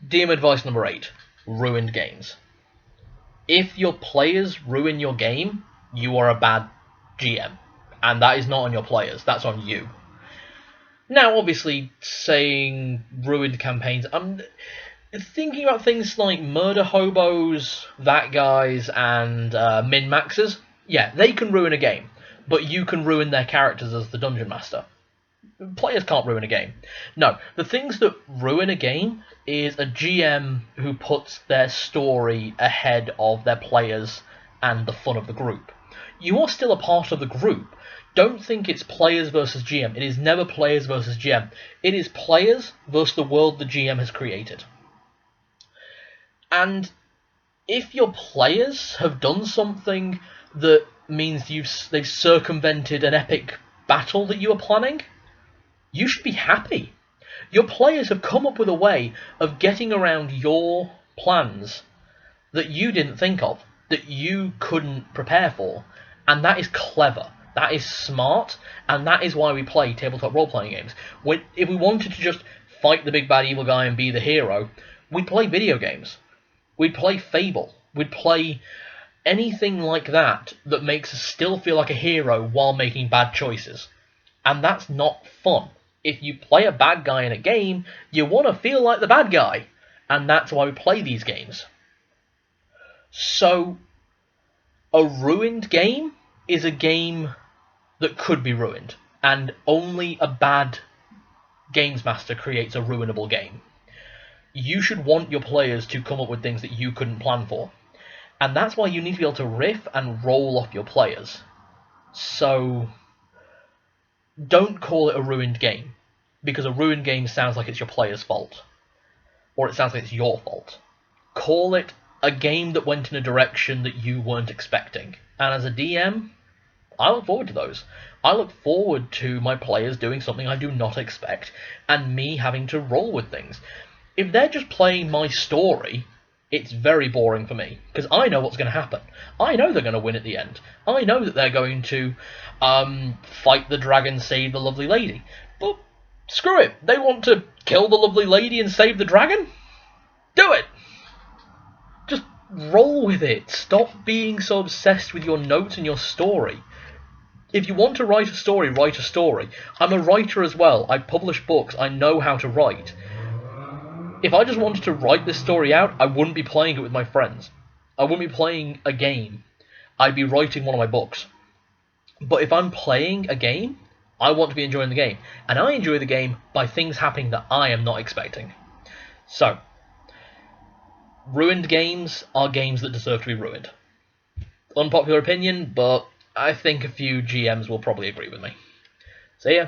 DM advice number 8. Ruined games. If your players ruin your game, you are a bad GM. And that is not on your players, that's on you. Now, obviously, saying ruined campaigns, I'm thinking about things like murder hobos, that guys, and min-maxers. Yeah, they can ruin a game, but you can ruin their characters as the dungeon master. Players can't ruin a game. No, the things that ruin a game is a GM who puts their story ahead of their players and the fun of the group. You are still a part of the group. Don't think it's players versus GM. It is never players versus GM. It is players versus the world the GM has created. And if your players have done something that means they've circumvented an epic battle that you were planning, you should be happy. Your players have come up with a way of getting around your plans that you didn't think of, that you couldn't prepare for, and that is clever. That is smart, and that is why we play tabletop role-playing games. If we wanted to just fight the big bad evil guy and be the hero, we'd play video games. We'd play Fable. We'd play anything like that that makes us still feel like a hero while making bad choices. And that's not fun. If you play a bad guy in a game, you want to feel like the bad guy. And that's why we play these games. So, a ruined game is a game that could be ruined. And only a bad games master creates a ruinable game. You should want your players to come up with things that you couldn't plan for. And that's why you need to be able to riff and roll off your players. So, don't call it a ruined game, because a ruined game sounds like it's your player's fault. Or it sounds like it's your fault. Call it a game that went in a direction that you weren't expecting. And as a DM, I look forward to those. I look forward to my players doing something I do not expect, and me having to roll with things. If they're just playing my story, it's very boring for me, because I know what's going to happen. I know they're going to win at the end. I know that they're going to fight the dragon, save the lovely lady. But screw it, they want to kill the lovely lady and save the dragon? Do it! Just roll with it. Stop being so obsessed with your notes and your story. If you want to write a story, write a story. I'm a writer as well. I publish books. I know how to write. If I just wanted to write this story out, I wouldn't be playing it with my friends. I wouldn't be playing a game. I'd be writing one of my books. But if I'm playing a game, I want to be enjoying the game. And I enjoy the game by things happening that I am not expecting. So, ruined games are games that deserve to be ruined. Unpopular opinion, but I think a few GMs will probably agree with me. See ya.